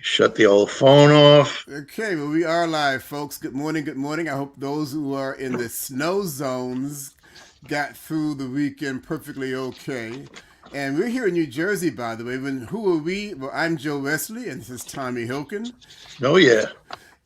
Shut the old phone off. Okay, well, we are live, folks. Good morning, good morning. I hope those who are in the snow zones got through the weekend perfectly okay. And we're here in New Jersey, by the way. Who are we? Well, I'm Joe Wesley, and this is Tommy Hilcken. Oh, yeah.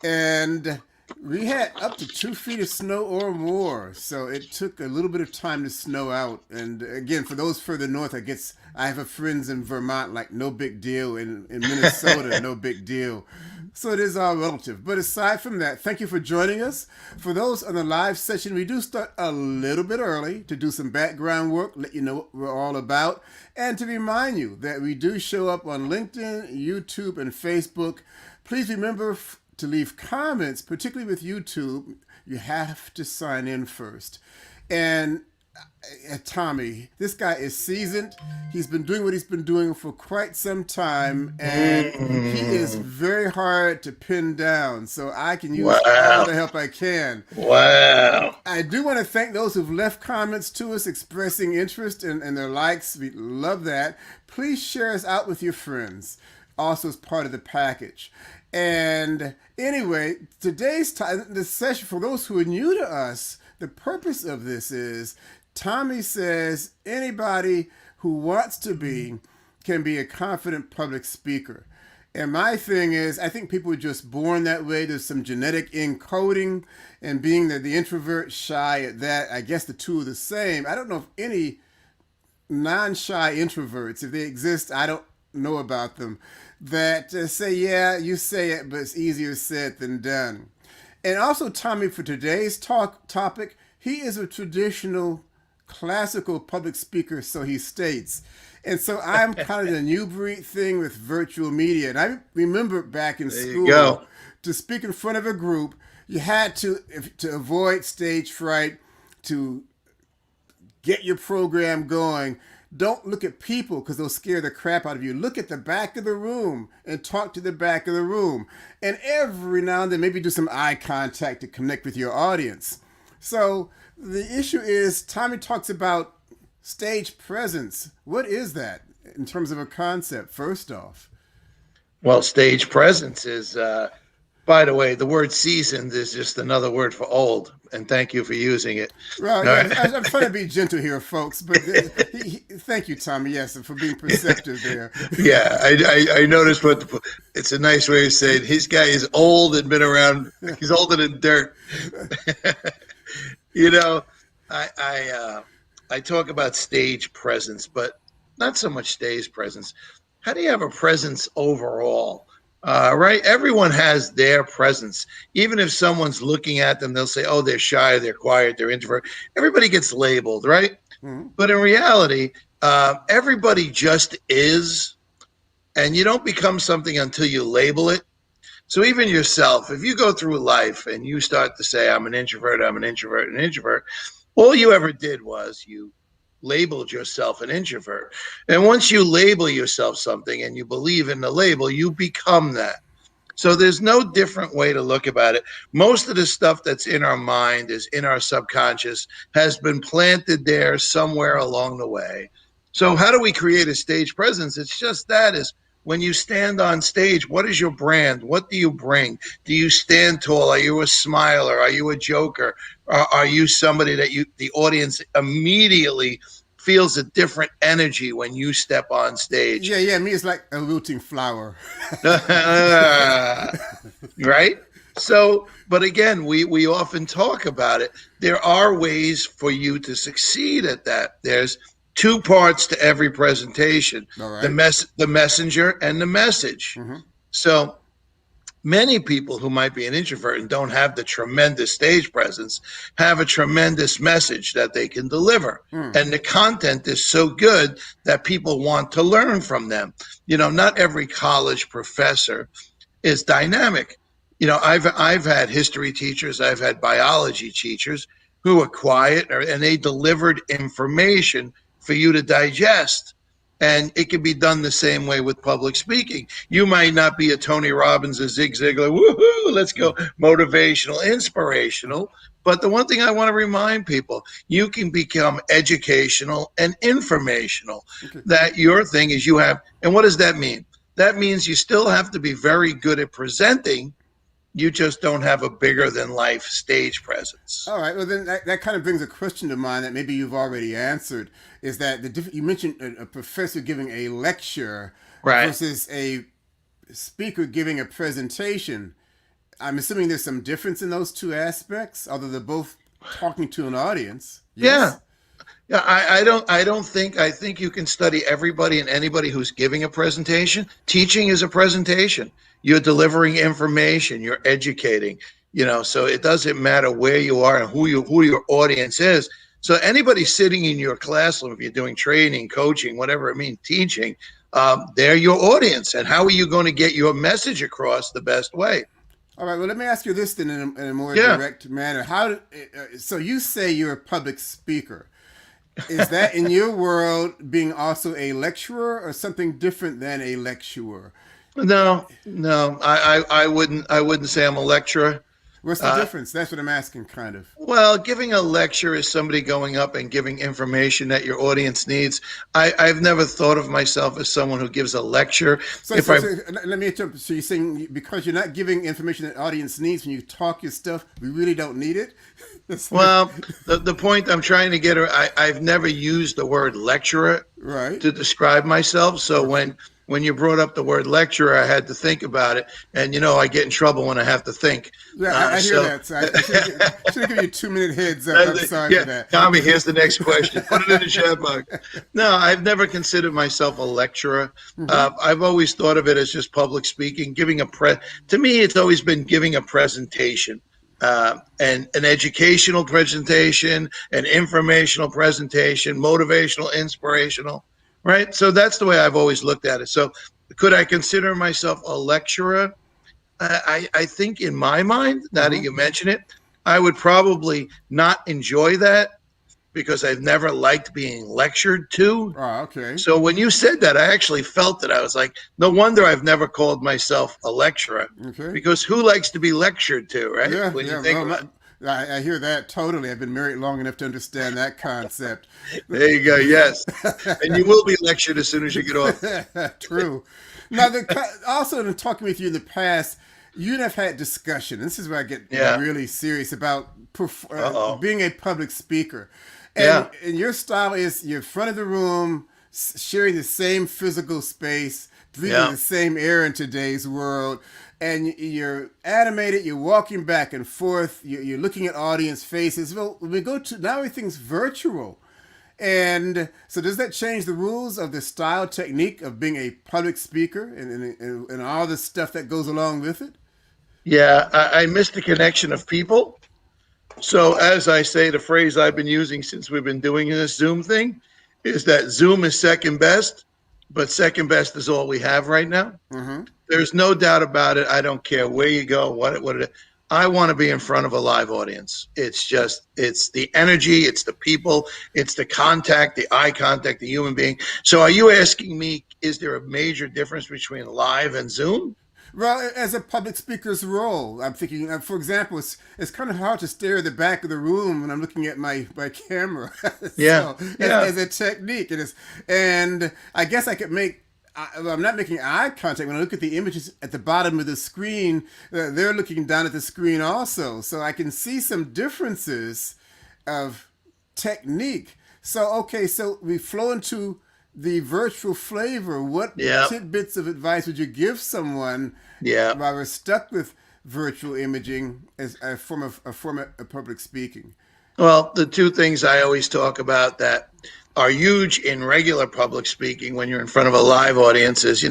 And we had up to 2 feet of snow or more, so it took a little bit of time to snow out. And again, for those further north, I guess I have a friends in Vermont, like no big deal. In Minnesota, no big deal. So it is all relative. But aside from that, thank you for joining us. For those on the live session, we do start a little bit early to do some background work, let you know what we're all about, and to remind you that we do show up on LinkedIn, YouTube, and Facebook. Please remember to leave comments, particularly with YouTube. You have to sign in first. And Tommy, this guy is seasoned. He's been doing what he's been doing for quite some time, and he is very hard to pin down. So I can use all Wow. the help I can. Wow. I do want to thank those who've left comments to us expressing interest and their likes. We love that. Please share us out with your friends, also as part of the package. And anyway, today's the session, for those who are new to us, the purpose of this is Tommy says anybody who wants to be can be a confident public speaker. And my thing is, I think people are just born that way. There's some genetic encoding, and being that the introvert, shy at that, I guess the two are the same. I don't know if any non-shy introverts, if they exist, I don't know about them, that say, yeah, you say it, but it's easier said than done. And also, Tommy, for today's topic, he is a traditional classical public speaker, so he states. And so I'm kind of the new breed thing with virtual media. And I remember back in There you school, go. to speak in front of a group, you had to avoid stage fright, to get your program going. Don't look at people because they'll scare the crap out of you. Look at the back of the room and talk to the back of the room. And every now and then, maybe do some eye contact to connect with your audience. So the issue is, Tommy talks about stage presence. What is that in terms of a concept, first off? Well, stage presence is, by the way, the word seasoned is just another word for old. And thank you for using it. Well, All yeah, right. I'm trying to be gentle here, folks, but thank you, Tommy, yes, for being perceptive there. Yeah, I noticed it's a nice way of saying his guy is old and been around. He's older than dirt. You know, I talk about stage presence, but not so much stage presence. How do you have a presence overall? Right? Everyone has their presence. Even if someone's looking at them, they'll say, oh, they're shy, they're quiet, they're introvert. Everybody gets labeled, right? Mhm. But in reality, everybody just is, and you don't become something until you label it. So even yourself, if you go through life and you start to say, I'm an introvert, I'm an introvert, an introvert, all you ever did was you labeled yourself an introvert. And once you label yourself something and you believe in the label, you become that. So there's no different way to look about it. Most of the stuff that's in our mind is in our subconscious, has been planted there somewhere along the way. So how do we create a stage presence? It's just that is when you stand on stage, what is your brand? What do you bring? Do you stand tall? Are you a smiler? Are you a joker? Are you somebody that the audience immediately feels a different energy when you step on stage? Yeah, yeah, me, it's like a wilting flower. Right? So, but again, we often talk about it. There are ways for you to succeed at that. There's two parts to every presentation: All right. the messenger and the message. Mm-hmm. So many people who might be an introvert and don't have the tremendous stage presence have a tremendous message that they can deliver. Mm. And the content is so good that people want to learn from them. Not every college professor is dynamic. I've had history teachers, I've had biology teachers who were quiet and they delivered information for you to digest. And it can be done the same way with public speaking. You might not be a Tony Robbins, a Zig Ziglar, woohoo, let's go, motivational, inspirational. But the one thing I want to remind people, you can become educational and informational. Okay. That your thing is you have, and what does that mean? that means you still have to be very good at presenting. You just don't have a bigger than life stage presence. All right. Well, then that kind of brings a question to mind that maybe you've already answered. Is that you mentioned a professor giving a lecture Right. versus a speaker giving a presentation. I'm assuming there's some difference in those two aspects, although they're both talking to an audience. Yeah. Yes. Yeah, I think you can study everybody and anybody who's giving a presentation. Teaching is a presentation. You're delivering information, you're educating, so it doesn't matter where you are and who your audience is. So anybody sitting in your classroom, if you're doing training, coaching, whatever it means, teaching, they're your audience. And how are you going to get your message across the best way? All right. Well, let me ask you this then in a more Yeah. direct manner. So you say you're a public speaker. Is that in your world being also a lecturer or something different than a lecturer? No, no, I wouldn't say I'm a lecturer. What's the Uh, difference? That's what I'm asking, kind of. Well, giving a lecture is somebody going up and giving information that your audience needs. I've never thought of myself as someone who gives a lecture. So, If so, I, so let me interrupt. So you're saying because you're not giving information that audience needs when you talk your stuff, we really don't need it? well, the point I'm trying to get, I've never used the word lecturer Right. to describe myself. So when you brought up the word lecturer, I had to think about it. And I get in trouble when I have to think. Yeah, I hear So that. So I should have given you a 2 minute heads up. I'm sorry for yeah, that. Tommy, here's the next question. Put it in the chat box. No, I've never considered myself a lecturer. Mm-hmm. I've always thought of it as just public speaking, giving to me, it's always been giving a presentation. And an educational presentation, an informational presentation, motivational, inspirational, right? So that's the way I've always looked at it. So could I consider myself a lecturer? I think in my mind, now that Mm-hmm. you mention it, I would probably not enjoy that because I've never liked being lectured to. Oh, okay. So when you said that, I actually felt that. I was like, no wonder I've never called myself a lecturer, Okay. because who likes to be lectured to, right? Yeah, When you yeah. think Well, about it. I hear that totally. I've been married long enough to understand that concept. There you go. Yes. And you will be lectured as soon as you get off. True. Now, also in talking with you in the past, you'd have had discussion. This is where I get Yeah. really serious about Uh-oh. being a public speaker. Yeah. And your style is you're in front of the room, sharing the same physical space, breathing Yeah. the same air in today's world. And you're animated, you're walking back and forth, you're looking at audience faces. Well, when we go to now, everything's virtual. And so, does that change the rules of the style technique of being a public speaker and all the stuff that goes along with it? Yeah. I missed the connection of people. So, as I say, the phrase I've been using since we've been doing this Zoom thing is that Zoom is second best, but second best is all we have right now. Mm-hmm. There's no doubt about it. I don't care where you go, what it is. I want to be in front of a live audience. It's the energy, it's the people, it's the contact, the eye contact, the human being. So, are you asking me, is there a major difference between live and Zoom? Well, as a public speaker's role, I'm thinking, for example, it's kind of hard to stare at the back of the room when I'm looking at my camera. Yeah. So, Yeah. as a technique, and I guess I could I'm not making eye contact. When I look at the images at the bottom of the screen, they're looking down at the screen also. So I can see some differences of technique. So, okay, so we flow into the virtual flavor. What Yeah. tidbits of advice would you give someone Yeah. while we're stuck with virtual imaging as a form of public speaking? Well, the two things I always talk about that are huge in regular public speaking when you're in front of a live audience is,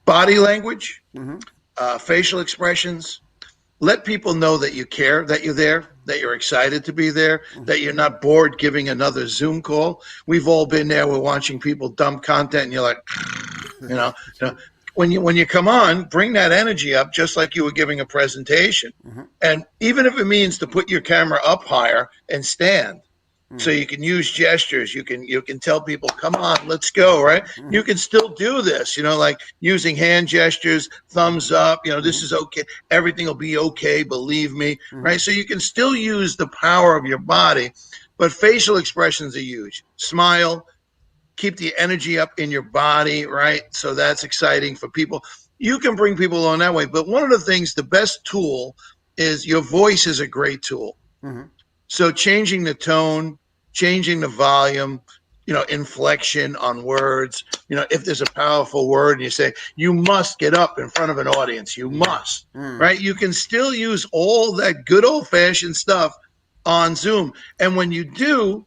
body language, Mm-hmm. facial expressions. Let people know that you care, that you're there, that you're excited to be there, that you're not bored giving another Zoom call. We've all been there. We're watching people dump content, and you're like, you know. When you come on, bring that energy up, just like you were giving a presentation. Mm-hmm. And even if it means to put your camera up higher and stand, so you can use gestures, you can tell people, come on, let's go, right? Mm-hmm. You can still do this, like using hand gestures, thumbs up, this is okay, everything will be okay, believe me, right? So you can still use the power of your body, but facial expressions are huge. Smile, keep the energy up in your body, right? So that's exciting for people. You can bring people along that way. But one of the things, the best tool is your voice is a great tool. Mm-hmm. So changing the tone, changing the volume, inflection on words. If there's a powerful word and you say, you must get up in front of an audience, you must, right? You can still use all that good old fashioned stuff on Zoom. And when you do,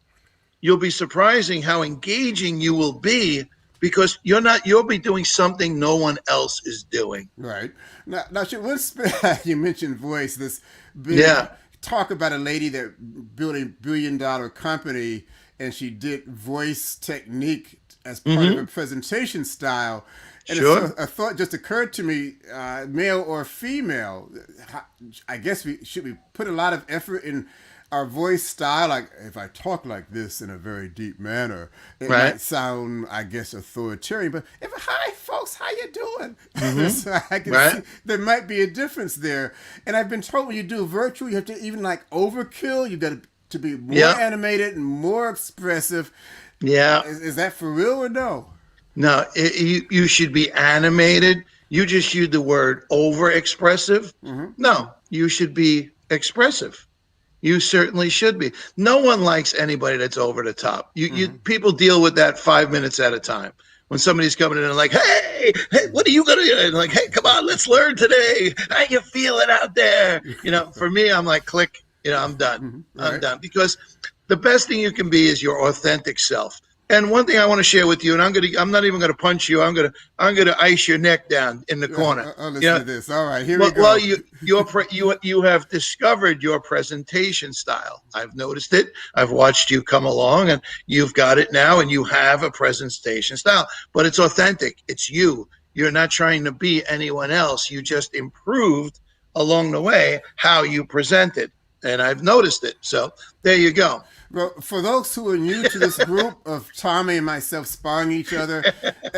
you'll be surprising how engaging you will be because you'll be doing something no one else is doing. Right. Now, you mentioned voice, this big Yeah. talk about a lady that built a $1 billion company, and she did voice technique as part of her presentation style. And Sure. a thought just occurred to me, male or female, I guess we put a lot of effort in our voice style. Like if I talk like this in a very deep manner, it Right. might sound, I guess, authoritarian. But hi folks, how you doing? So I can Right. see there might be a difference there. And I've been told when you do virtual, you have to even like overkill. You got to be more animated and more expressive. Yeah. Is that for real or no? No, you should be animated. You just use the word over expressive. No, you should be expressive. You certainly should be. No one likes anybody that's over the top. People deal with that 5 minutes at a time. When somebody's coming in and like, hey, what are you gonna do? And like, hey, come on, let's learn today. How you feeling out there? For me, I'm like, click. I'm done. I'm done because the best thing you can be is your authentic self. And one thing I want to share with you, and I'm not even gonna punch you. I'm gonna ice your neck down in the corner. Listen to this. All right, here we go. Well, you have discovered your presentation style. I've noticed it. I've watched you come along, and you've got it now, and you have a presentation style. But it's authentic. It's you. You're not trying to be anyone else. You just improved along the way how you presented, and I've noticed it. So there you go. Well, for those who are new to this group of Tommy and myself sparring each other,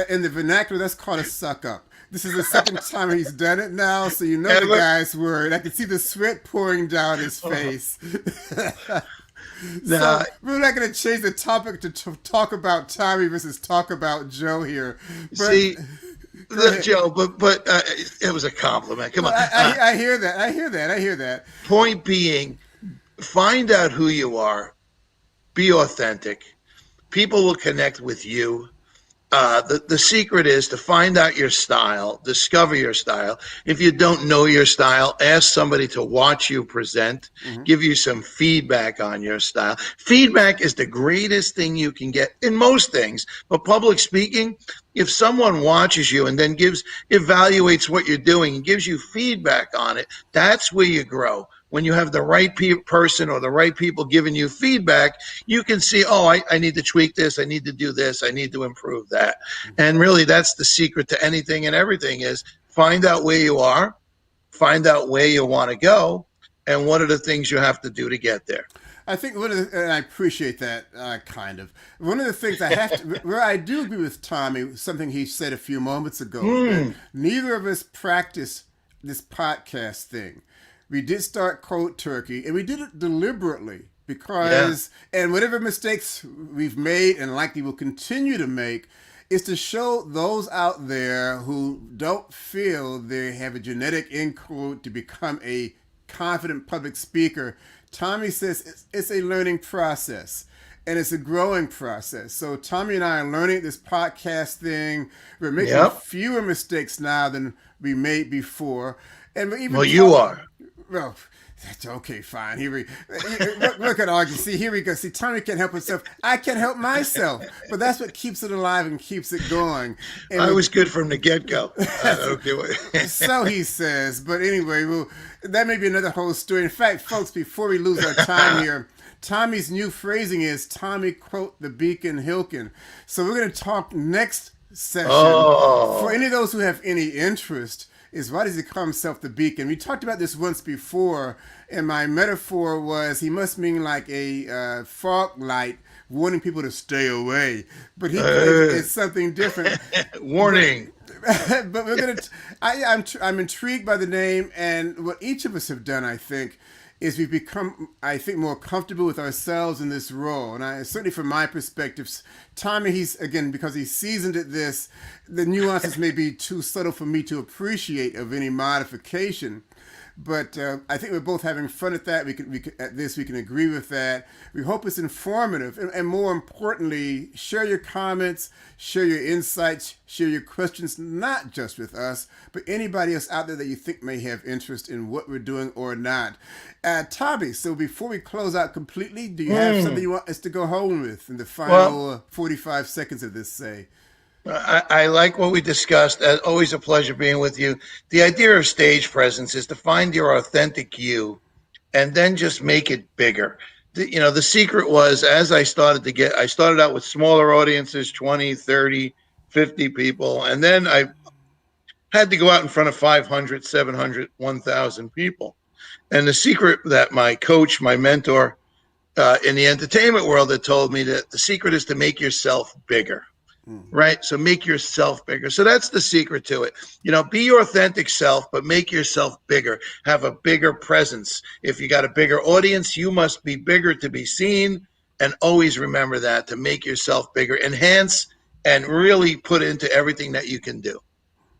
in the vernacular, that's called a suck up. This is the second time he's done it now, so you know the guy's word. I can see the sweat pouring down his face. So we're not going to change the topic to talk about Tommy versus talk about Joe here. But, see, Joe, but it was a compliment. Come on. I hear that. I hear that. Point being, find out who you are. Be authentic. People will connect with you. The secret is to find out your style, discover your style. If you don't know your style, ask somebody to watch you present, give you some feedback on your style. Feedback is the greatest thing you can get in most things. But public speaking, if someone watches you and then evaluates what you're doing and gives you feedback on it, that's where you grow. When you have the right person or the right people giving you feedback, you can see, I need to tweak this. I need to do this. I need to improve that. And really, that's the secret to anything and everything is find out where you are, find out where you want to go, and what are the things you have to do to get there. I think and I appreciate that kind of. One of the things I have to, where I do agree with Tommy, something he said a few moments ago, neither of us practice this podcast thing. We did start cold turkey, and we did it deliberately because, and whatever mistakes we've made and likely will continue to make, is to show those out there who don't feel they have a genetic encode to become a confident public speaker. Tommy says it's a learning process. And it's a growing process. So Tommy and I are learning this podcast thing. We're making fewer mistakes now than we made before. And we're even you are. Well, that's okay, fine. Look at August. See, here we go. See, Tommy can't help himself. I can't help myself. But that's what keeps it alive and keeps it going. And I was good from the get-go. So he says. But anyway, that may be another whole story. In fact, folks, before we lose our time here, Tommy's new phrasing is Tommy quote the Beacon Hilcken. So we're going to talk next session. For any of those who have any interest, is why does he call himself the Beacon? We talked about this once before, and my metaphor was he must mean like a fog light warning people to stay away. But he it's something different. Warning. But we're gonna. I'm intrigued by the name, and what each of us have done, I think, is we've become, I think, more comfortable with ourselves in this role. And certainly from my perspective, Tommy, he's, again, because he's seasoned at this, the nuances may be too subtle for me to appreciate of any modification. But I think we're both having fun at that. We can agree with that. We hope it's informative, and more importantly, share your comments, share your insights, share your questions, not just with us, but anybody else out there that you think may have interest in what we're doing or not. Tommy, so before we close out completely, do you have something you want us to go home with in the final 45 seconds of this, say? I like what we discussed. Always a pleasure being with you. The idea of stage presence is to find your authentic you and then just make it bigger. The secret was, as I started out with smaller audiences, 20, 30, 50 people. And then I had to go out in front of 500, 700, 1,000 people. And the secret that my coach, my mentor in the entertainment world had told me, that the secret is to make yourself bigger. Right. So make yourself bigger. So that's the secret to it. Be your authentic self, but make yourself bigger. Have a bigger presence. If you got a bigger audience, you must be bigger to be seen. And always remember that, to make yourself bigger, enhance, and really put into everything that you can do.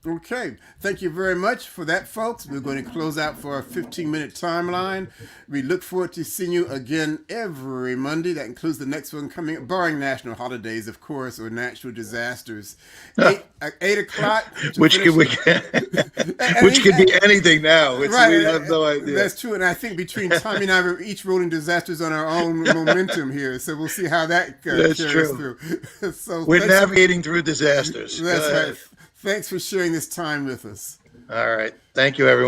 Okay, thank you very much for that, folks. We're going to close out for our 15-minute timeline. We look forward to seeing you again every Monday. That includes the next one coming, barring national holidays, of course, or natural disasters. 8 o'clock. Which could be anything now. Right, we have no idea. That's true, and I think between Tommy and I, we're each rolling disasters on our own momentum here, so we'll see how that carries through. So we're navigating through disasters. That's right. Thanks for sharing this time with us. All right. Thank you, everyone.